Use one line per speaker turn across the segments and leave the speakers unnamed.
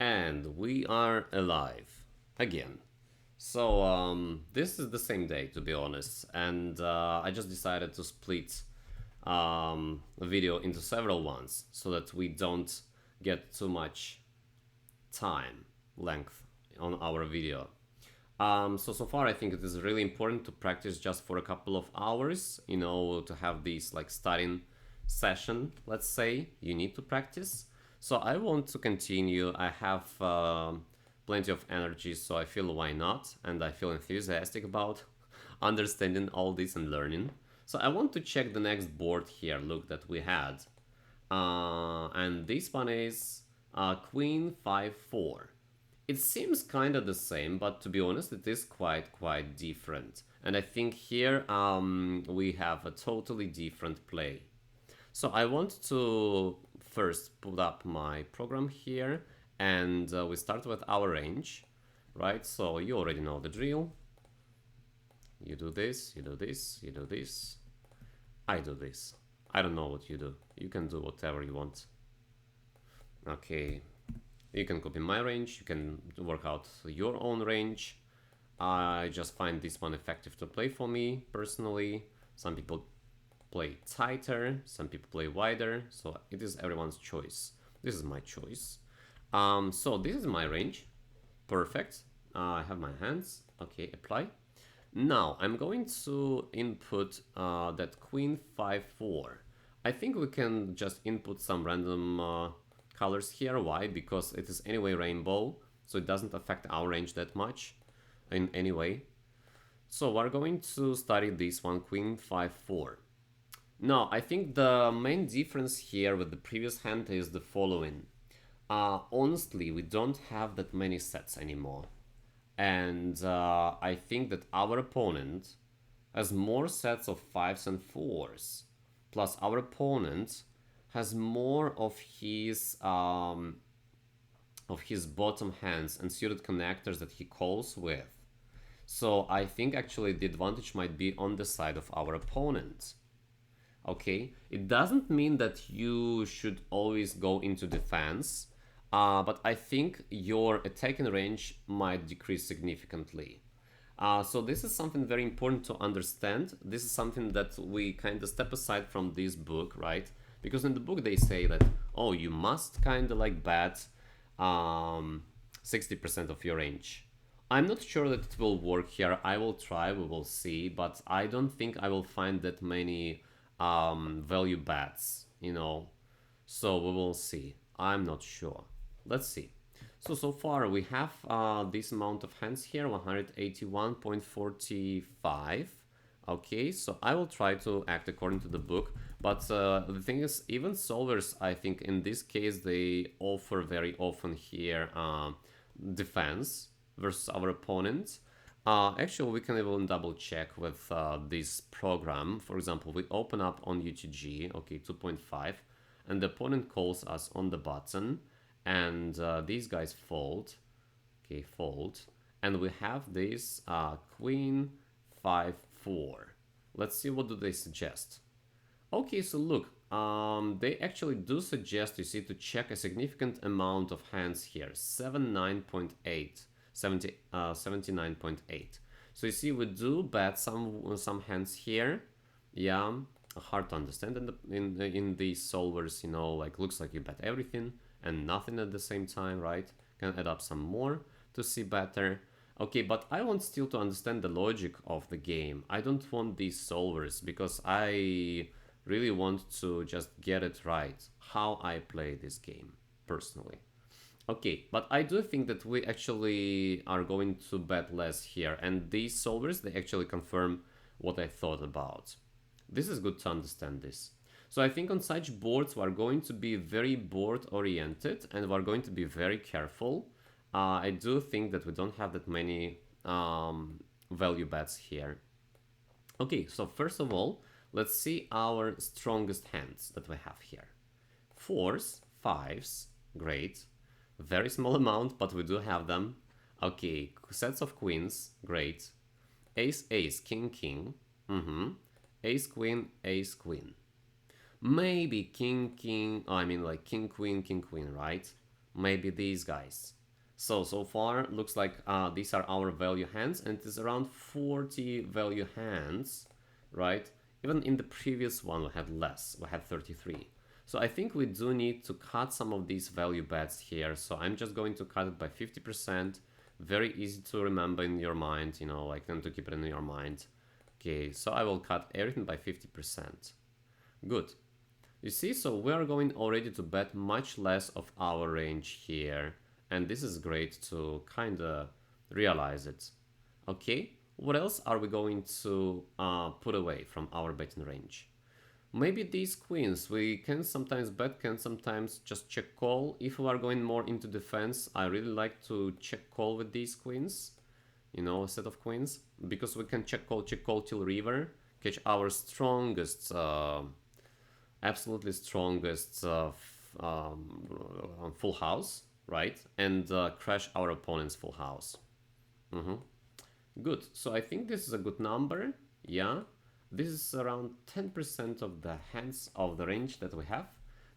And we are alive again. So this is the same day, to be honest, and I just decided to split the video into several ones so that we don't get too much time length on our video. So far I think it is really important to practice just for a couple of hours, to have this like studying session, let's say. You need to practice. So I want to continue. I have plenty of energy, so I feel why not, and I feel enthusiastic about understanding all this and learning. So I want to check the next board here, look, that we had. And this one is Queen 5-4. It seems kind of the same, but to be honest, it is quite different. And I think here we have a totally different play. So I want to first put up my program here, and we start with our range, right? So you already know the drill. You do this, you do this, you do this. I do this. I don't know what you do. You can do whatever you want. Okay, you can copy my range, you can work out your own range. I just find this one effective to play for me personally. Some people play tighter, some people play wider, so it is everyone's choice. This is my choice. So this is my range. Perfect. I have my hands. Okay, apply. Now I'm going to input that Queen 5-4. I think we can just input some random colors here. Why? Because it is anyway rainbow, so it doesn't affect our range that much in any way. So we're going to study this one, Queen 5-4. Now, I think the main difference here with the previous hand is the following. Honestly, we don't have that many sets anymore. And I think that our opponent has more sets of 5s and 4s. Plus, our opponent has more of his bottom hands and suited connectors that he calls with. So I think actually the advantage might be on the side of our opponent. Okay, it doesn't mean that you should always go into defense, but I think your attacking range might decrease significantly. So this is something very important to understand. This is something that we kind of step aside from this book, right? Because in the book they say that, oh, you must kind of like bet 60% of your range. I'm not sure that it will work here. I will try, we will see, but I don't think I will find that many value bets, so we will see. I'm not sure. Let's see. So far we have this amount of hands here, 181.45. Okay, so I will try to act according to the book, but the thing is, even solvers, I think in this case, they offer very often here defense versus our opponents. Actually, we can even double check with this program. For example, we open up on UTG, okay, 2.5, and the opponent calls us on the button, and these guys fold, okay, fold, and we have this Queen 5-4. Let's see, what do they suggest? Okay, so look, they actually do suggest, you see, to check a significant amount of hands here, 79.8. 79.8. So you see, we do bet some hands here. Yeah, hard to understand in these solvers, like looks like you bet everything and nothing at the same time, right? Can add up some more to see better. Okay, but I want still to understand the logic of the game. I don't want these solvers because I really want to just get it right, how I play this game personally. Okay, but I do think that we actually are going to bet less here, and these solvers, they actually confirm what I thought about. This is good to understand this. So I think on such boards we are going to be very board oriented and we're going to be very careful. I do think that we don't have that many value bets here. Okay, so first of all, let's see our strongest hands that we have here. 4s, 5s, great. Very small amount, but we do have them. Okay, sets of queens, great. Ace, ace, king, king. Ace, queen, ace, queen. Maybe king, king, I mean like king, queen, right? Maybe these guys. So far looks like these are our value hands, and it is around 40 value hands, right? Even in the previous one we had less, we had 33. So I think we do need to cut some of these value bets here. So I'm just going to cut it by 50%. Very easy to remember in your mind, you know, like them to keep it in your mind. Okay, so I will cut everything by 50%. Good. You see, so we are going already to bet much less of our range here. And this is great to kind of realize it. Okay, what else are we going to put away from our betting range? Maybe these queens, we can sometimes bet, can sometimes just check call. If we are going more into defense, I really like to check call with these queens. You know, a set of queens. Because we can check call till river. Catch our strongest, absolutely strongest full house, right? And crash our opponent's full house. Good. So I think this is a good number. Yeah. This is around 10% of the hands of the range that we have.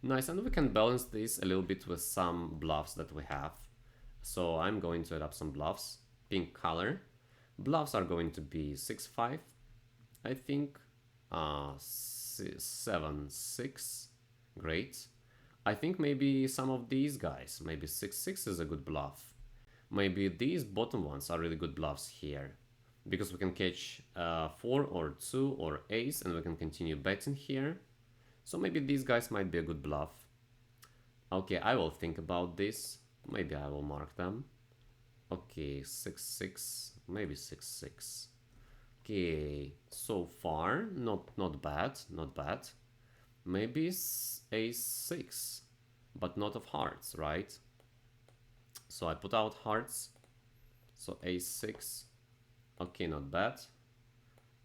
Nice. And we can balance this a little bit with some bluffs that we have. So I'm going to add up some bluffs. Pink color. Bluffs are going to be 6-5, I think. 7-6. Great. I think maybe some of these guys, maybe 6-6 is a good bluff. Maybe these bottom ones are really good bluffs here, because we can catch 4 or 2 or ace and we can continue betting here. So maybe these guys might be a good bluff. Okay, I will think about this. Maybe I will mark them. Okay, 6-6, maybe 6-6. Okay, so far not bad, not bad. Maybe ace-6, but not of hearts, right? So I put out hearts. So ace-6. Okay, not bad.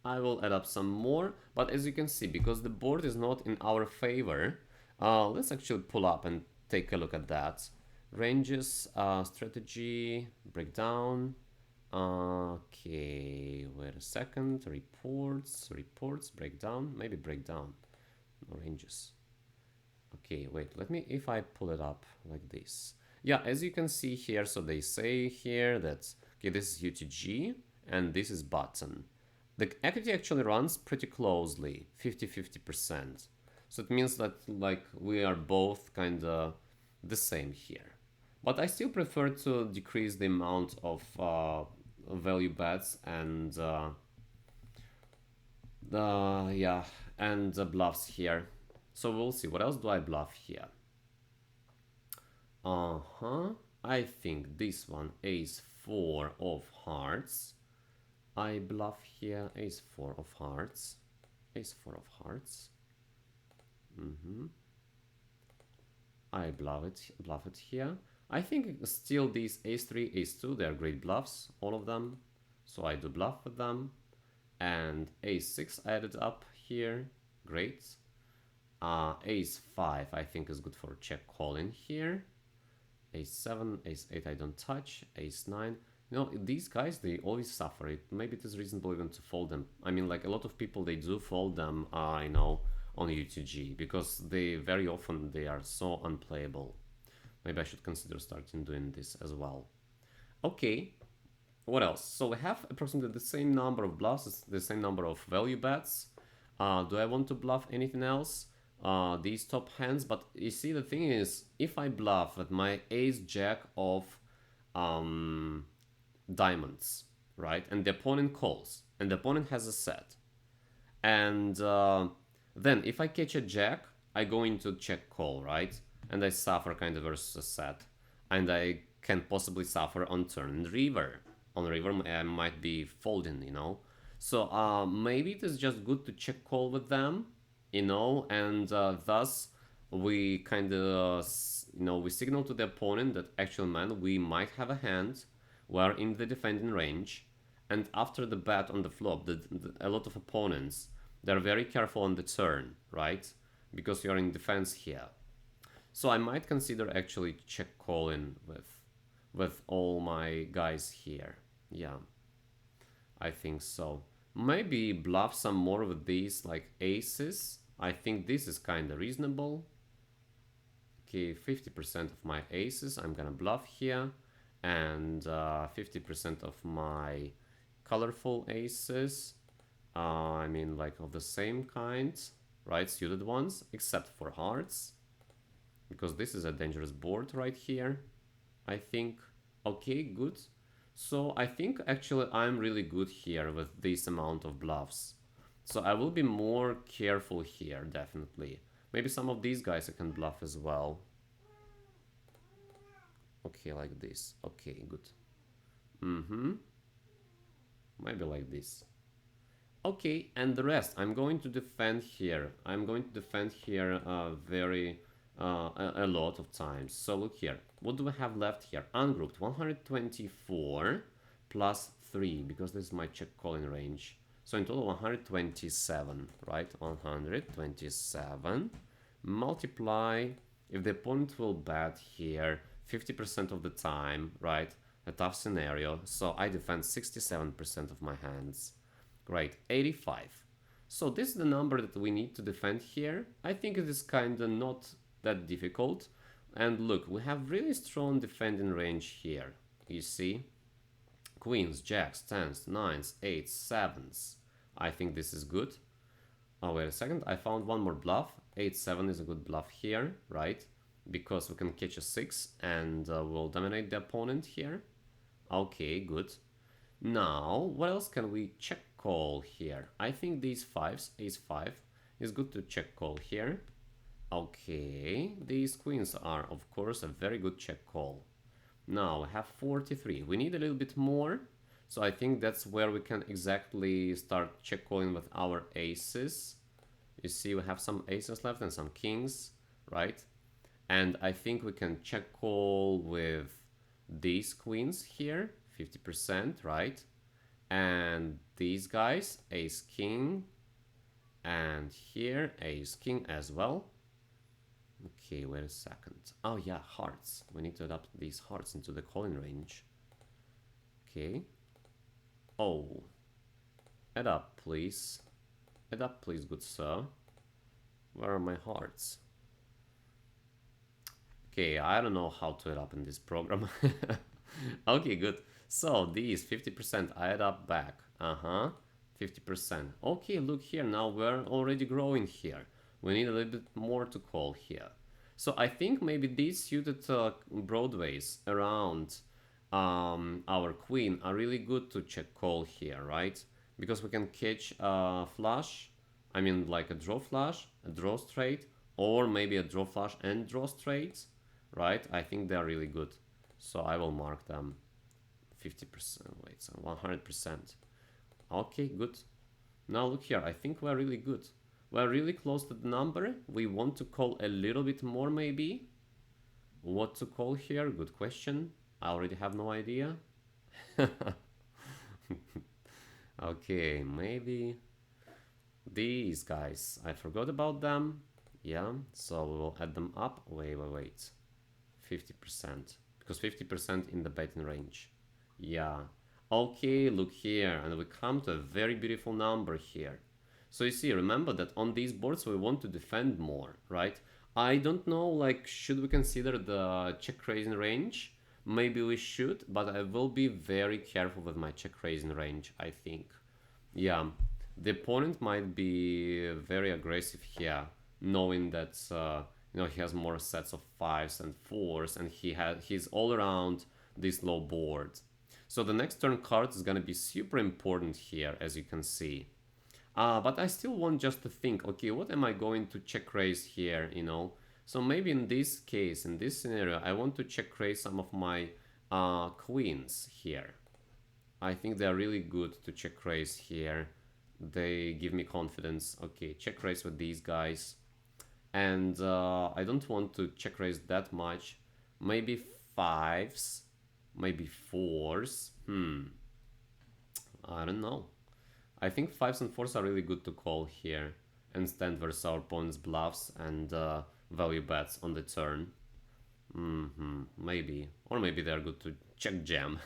I will add up some more, but as you can see, because the board is not in our favor, let's actually pull up and take a look at that. Ranges, strategy, breakdown. Okay, wait a second. Reports, breakdown, maybe breakdown. No ranges. Okay, wait, let me, if I pull it up like this. Yeah, as you can see here, so they say here that, okay, this is UTG and this is button. The equity actually runs pretty closely, 50-50%. So it means that like we are both kind of the same here. But I still prefer to decrease the amount of value bets and the bluffs here. So we'll see. What else do I bluff here? I think this one, ace-4 of hearts. I bluff here, ace-4 of hearts. Ace-4 of hearts. I bluff it here. I think still these ace-3, ace-2, they are great bluffs, all of them. So I do bluff with them. And ace-6 added up here, great. Ace-5 I think is good for check calling here. Ace-7, ace-8 I don't touch, ace-9. You know, these guys, they always suffer it. Maybe it is reasonable even to fold them. I mean, like a lot of people, they do fold them, I know, on UTG, because they very often, they are so unplayable. Maybe I should consider starting doing this as well. Okay, what else? So we have approximately the same number of bluffs, the same number of value bets. Do I want to bluff anything else? These top hands, but you see, the thing is, if I bluff with my ace-jack of diamonds, right, and the opponent calls, and the opponent has a set, and then if I catch a jack, I go into check call, right, and I suffer kind of versus a set, and I can possibly suffer on turn river. On river I might be folding, you know. So maybe it is just good to check call with them, you know, and thus we kind of, you know, we signal to the opponent that actually, man, we might have a hand, we're in the defending range, and after the bet on the flop, a lot of opponents, they're very careful on the turn, right, because you're in defense here. So I might consider actually check calling with all my guys here. Yeah, I think so. Maybe bluff some more with these like aces. I think this is kind of reasonable. Okay, 50% of my aces I'm gonna bluff here, and 50% of my colorful aces, I mean like of the same kind, right, suited ones, except for hearts, because this is a dangerous board right here, I think. Okay, good. So I think actually I'm really good here with this amount of bluffs. So I will be more careful here, definitely. Maybe some of these guys I can bluff as well. Okay, like this. Okay, good. Maybe like this. Okay, and the rest, I'm going to defend here. I'm going to defend here a lot of times. So look here. What do I have left here? Ungrouped, 124 plus 3, because this is my check calling range. So in total, 127, right? 127. Multiply, if the opponent will bet here 50% of the time, right? A tough scenario. So I defend 67% of my hands. Great, 85. So this is the number that we need to defend here. I think it is kind of not that difficult. And look, we have really strong defending range here. You see? Queens, jacks, tens, nines, eights, sevens. I think this is good. Oh, wait a second. I found one more bluff. 8-7 is a good bluff here, right? Because we can catch a 6 and we'll dominate the opponent here. Okay, good. Now, what else can we check call here? I think these fives, ace 5, is good to check call here. Okay, these queens are, of course, a very good check call. Now, I have 43. We need a little bit more. So I think that's where we can exactly start check calling with our aces. You see, we have some aces left and some kings, right? And I think we can check call with these queens here, 50%, right? And these guys, ace king, and here ace king as well. Okay, wait a second. Oh yeah, hearts. We need to adapt these hearts into the calling range. Okay. Oh, add up, please. Add up, please, good sir. Where are my hearts? Okay, I don't know how to add up in this program. Okay, good. So these 50% I add up back. 50%. Okay, look here. Now we're already growing here. We need a little bit more to call here. So I think maybe these suited broadways around our queen are really good to check call here, right? Because we can catch a flush, I mean like a draw flush, a draw straight, or maybe a draw flush and draw straight, right? I think they're really good. So I will mark them 50%, wait, so 100%. Okay, good. Now look here, I think we're really good. We're really close to the number. We want to call a little bit more maybe. What to call here? Good question. I already have no idea. Okay, maybe these guys. I forgot about them. Yeah, so we will add them up. Wait. 50%. Because 50% in the betting range. Yeah. Okay, look here. And we come to a very beautiful number here. So you see, remember that on these boards we want to defend more, right? I don't know, like, should we consider the check raising range? Maybe we should, but I will be very careful with my check raising range, I think. Yeah, the opponent might be very aggressive here, knowing that he has more sets of 5s and 4s, and he's all around this low board. So the next turn card is gonna be super important here, as you can see. But I still want just to think, okay, what am I going to check raise here, So maybe in this case, in this scenario, I want to check raise some of my queens here. I think they're really good to check raise here. They give me confidence. Okay, check raise with these guys. And I don't want to check raise that much. Maybe 5s, maybe 4s. I don't know. I think 5s and 4s are really good to call here and stand versus our opponent's bluffs and value bets on the turn. Maybe. Or maybe they're good to check jam.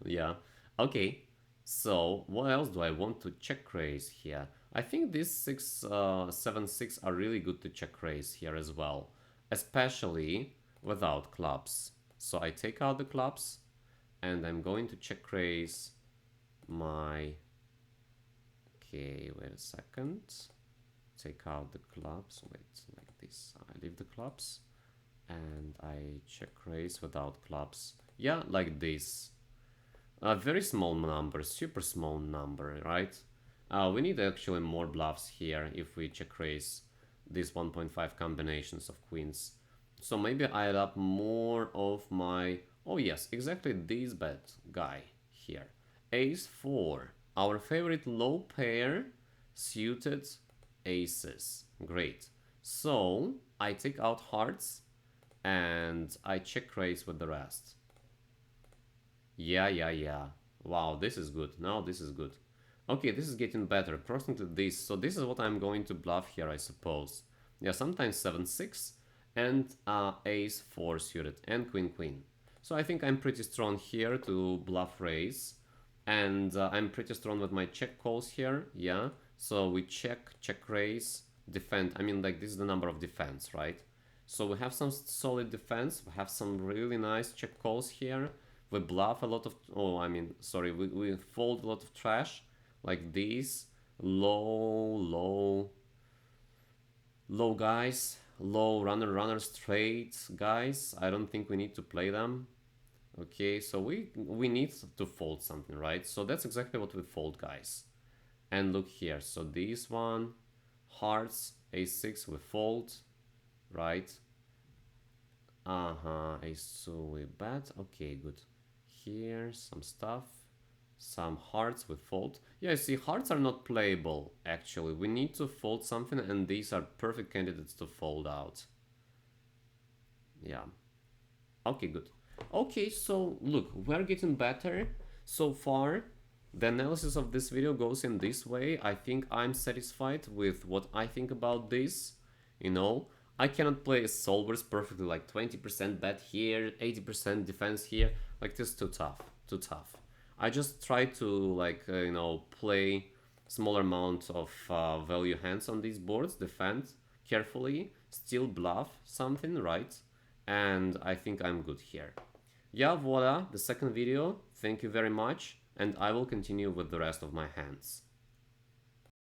Yeah. Okay. So what else do I want to check raise here? I think these 7-6 are really good to check raise here as well. especially without clubs. So I take out the clubs and I'm going to check raise my... Okay, wait a second. Take out the clubs, wait, like this. I leave the clubs and I check raise without clubs. Yeah, like this. A very small number, super small number, right? We need actually more bluffs here if we check raise these 1.5 combinations of queens. So maybe I add up more of my... Oh yes, exactly this bet guy here. Ace 4, our favorite low pair suited aces. Great. So I take out hearts and I check raise with the rest. Yeah. Wow, this is good. Now this is good. Okay, this is getting better. Approximately this. So this is what I'm going to bluff here, I suppose. Yeah, sometimes 7-6 and ace 4 suited and queen. So I think I'm pretty strong here to bluff raise. And I'm pretty strong with my check calls here. Yeah, so we check raise, defend. I mean, like, this is the number of defense, right? So we have some solid defense. We have some really nice check calls here. We bluff a lot of... Oh, I mean, sorry. We fold a lot of trash. Like these. Low guys. Low runner straight guys. I don't think we need to play them. Okay, so we need to fold something, right? So that's exactly what we fold, guys. And look here. So this one, hearts, a6, we fold, right? A2 we bet. Okay, good. Here, some stuff. Some hearts we fold. Yeah, see, hearts are not playable, actually. We need to fold something, and these are perfect candidates to fold out. Yeah. Okay, good. Okay, so look, we're getting better so far. The analysis of this video goes in this way. I think I'm satisfied with what I think about this. You know, I cannot play solvers perfectly, like 20% bet here, 80% defense here. Like, this is too tough. I just try to, like, you know, play smaller amount of value hands on these boards, defend carefully, still bluff something, right? And I think I'm good here. Yeah, voila, the second video. Thank you very much, and I will continue with the rest of my hands.